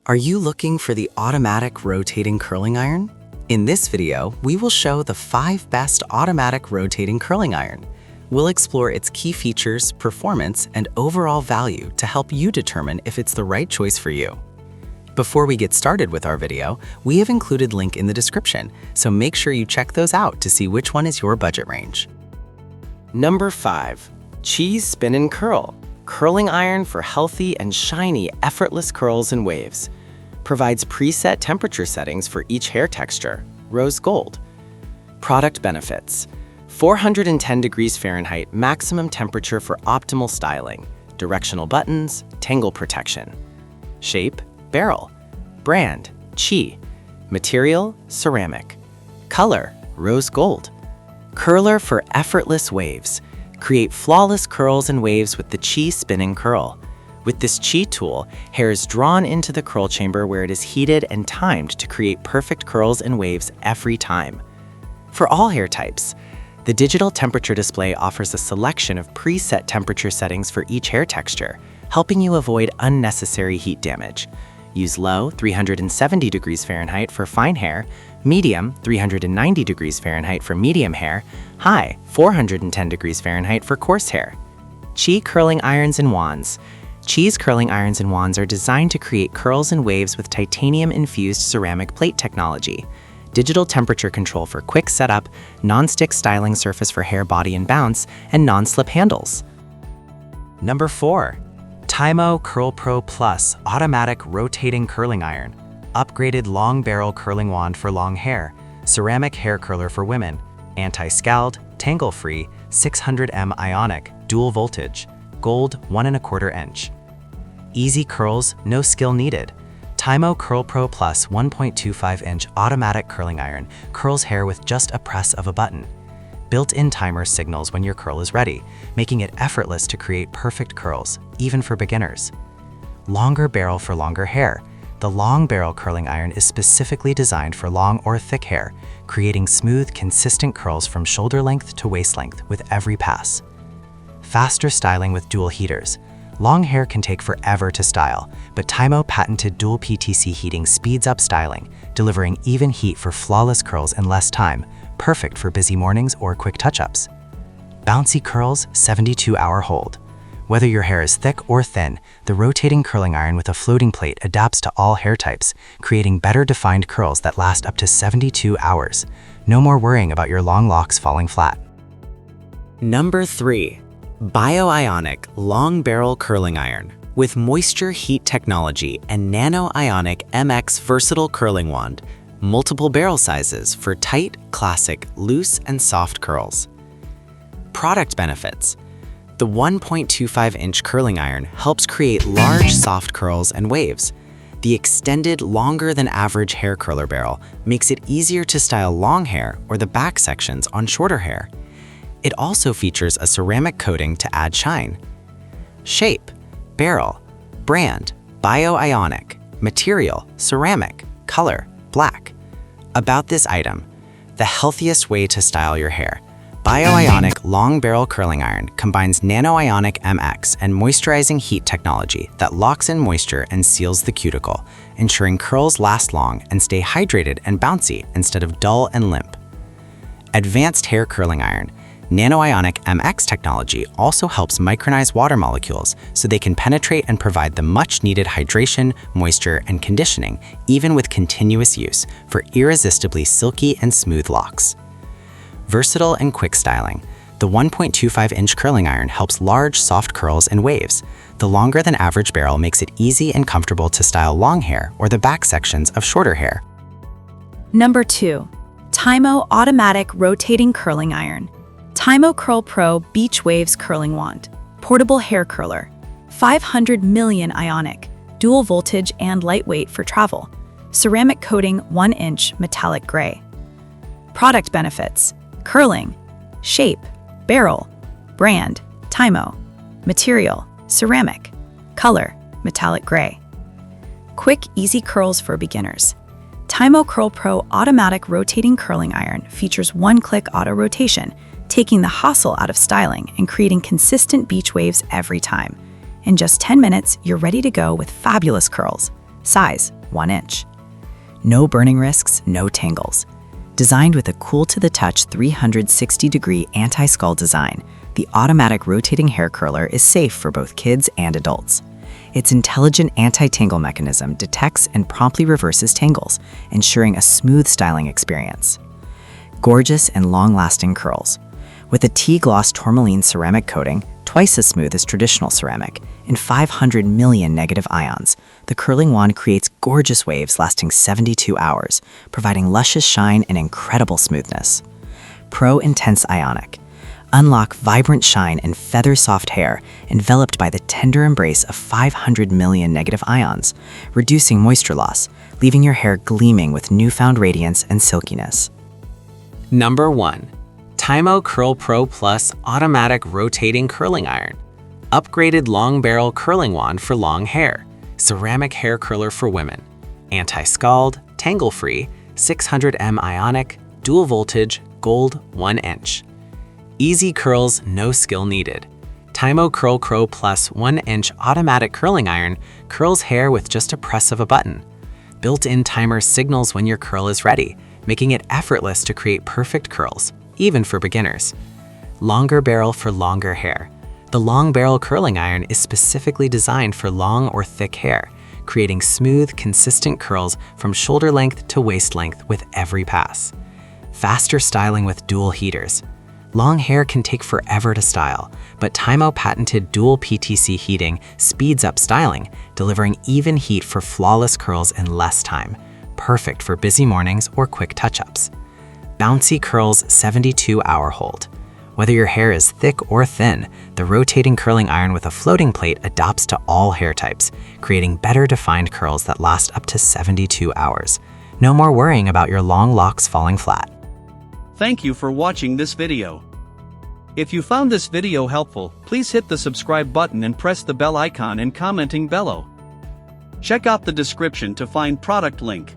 Are you looking for the automatic rotating curling iron? In this video, we will show the 5 best automatic rotating curling iron. We'll explore its key features, performance, and overall value to help you determine if it's the right choice for you. Before we get started with our video, we have included a link in the description, so make sure you check those out to see which one is your budget range. Number 5. Cheese Spin and Curl. Curling iron for healthy and shiny, effortless curls and waves. Provides preset temperature settings for each hair texture, rose gold. Product benefits. 410 degrees Fahrenheit maximum temperature for optimal styling. Directional buttons, tangle protection. Shape, barrel. Brand, Chi. Material, ceramic. Color, rose gold. Curler for effortless waves. Create flawless curls and waves with the Chi Spin and Curl. With this Chi tool, hair is drawn into the curl chamber where it is heated and timed to create perfect curls and waves every time. For all hair types, the digital temperature display offers a selection of preset temperature settings for each hair texture, helping you avoid unnecessary heat damage. Use low 370 degrees Fahrenheit for fine hair, medium 390 degrees Fahrenheit for medium hair, high 410 degrees Fahrenheit for coarse hair. Chi Curling Irons and Wands. Chi's curling irons and wands are designed to create curls and waves with titanium-infused ceramic plate technology. Digital temperature control for quick setup, non-stick styling surface for hair, body, and bounce, and non-slip handles. Number 4. TYMO CurlPro Plus Automatic Rotating Curling Iron. Upgraded long barrel curling wand for long hair. Ceramic hair curler for women. Anti-scald, tangle-free, 600M ionic, dual voltage. Gold 1¼ inch. Easy curls, no skill needed. TYMO CurlPro Plus 1.25-inch automatic curling iron curls hair with just a press of a button. Built-in timer signals when your curl is ready, making it effortless to create perfect curls, even for beginners. Longer barrel for longer hair. The long barrel curling iron is specifically designed for long or thick hair, creating smooth, consistent curls from shoulder length to waist length with every pass. Faster styling with dual heaters. Long hair can take forever to style, but TYMO patented dual PTC heating speeds up styling, delivering even heat for flawless curls in less time, perfect for busy mornings or quick touch-ups. Bouncy curls, 72-hour hold. Whether your hair is thick or thin, the rotating curling iron with a floating plate adapts to all hair types, creating better defined curls that last up to 72 hours. No more worrying about your long locks falling flat. Number 3. Bio-ionic long barrel curling iron with moisture heat technology and nano-ionic MX versatile curling wand. Multiple barrel sizes for tight, classic, loose, and soft curls. Product benefits. The 1.25-inch curling iron helps create large, soft curls and waves. The extended, longer than average hair curler barrel makes it easier to style long hair or the back sections on shorter hair. It also features a ceramic coating to add shine. Shape, barrel, brand, bio-ionic, material, ceramic, color, black. About this item, the healthiest way to style your hair. Bio-ionic long barrel curling iron combines nano-ionic MX and moisturizing heat technology that locks in moisture and seals the cuticle, ensuring curls last long and stay hydrated and bouncy instead of dull and limp. Advanced hair curling iron. Nano-ionic MX technology also helps micronize water molecules so they can penetrate and provide the much-needed hydration, moisture, and conditioning, even with continuous use, for irresistibly silky and smooth locks. Versatile and quick styling. The 1.25-inch curling iron helps large, soft curls and waves. The longer than average barrel makes it easy and comfortable to style long hair or the back sections of shorter hair. Number 2. TYMO Automatic Rotating Curling Iron. TYMO CurlPro Beach Waves Curling Wand. Portable hair curler. 500 million ionic. Dual voltage and lightweight for travel. Ceramic coating 1-inch metallic gray. Product benefits. Curling. Shape, barrel. Brand, TYMO. Material, ceramic. Color, metallic gray. Quick, easy curls for beginners. TYMO CurlPro Automatic Rotating Curling Iron features one-click auto rotation, taking the hassle out of styling and creating consistent beach waves every time. In just 10 minutes, you're ready to go with fabulous curls. Size, 1 inch. No burning risks, no tangles. Designed with a cool-to-the-touch 360-degree anti-skull design, the automatic rotating hair curler is safe for both kids and adults. Its intelligent anti-tangle mechanism detects and promptly reverses tangles, ensuring a smooth styling experience. Gorgeous and long-lasting curls. With a T-gloss tourmaline ceramic coating, twice as smooth as traditional ceramic, and 500 million negative ions, the curling wand creates gorgeous waves lasting 72 hours, providing luscious shine and incredible smoothness. Pro Intense Ionic. Unlock vibrant shine and feather-soft hair enveloped by the tender embrace of 500 million negative ions, reducing moisture loss, leaving your hair gleaming with newfound radiance and silkiness. Number 1. TYMO CurlPro Plus Automatic Rotating Curling Iron. Upgraded long barrel curling wand for long hair. Ceramic hair curler for women. Anti-scald, tangle-free, 600 ionic, dual voltage, gold, 1 inch. Easy curls, no skill needed. TYMO CurlPro Plus 1 inch automatic curling iron curls hair with just a press of a button. Built-in timer signals when your curl is ready, making it effortless to create perfect curls, even for beginners. Longer barrel for longer hair. The long barrel curling iron is specifically designed for long or thick hair, creating smooth, consistent curls from shoulder length to waist length with every pass. Faster styling with dual heaters. Long hair can take forever to style, but TYMO patented dual PTC heating speeds up styling, delivering even heat for flawless curls in less time, perfect for busy mornings or quick touch-ups. Bouncy Curls 72-hour hold. Whether your hair is thick or thin, the rotating curling iron with a floating plate adapts to all hair types, creating better defined curls that last up to 72 hours. No more worrying about your long locks falling flat. Thank you for watching this video. If you found this video helpful, please hit the subscribe button and press the bell icon and commenting below. Check out the description to find product link.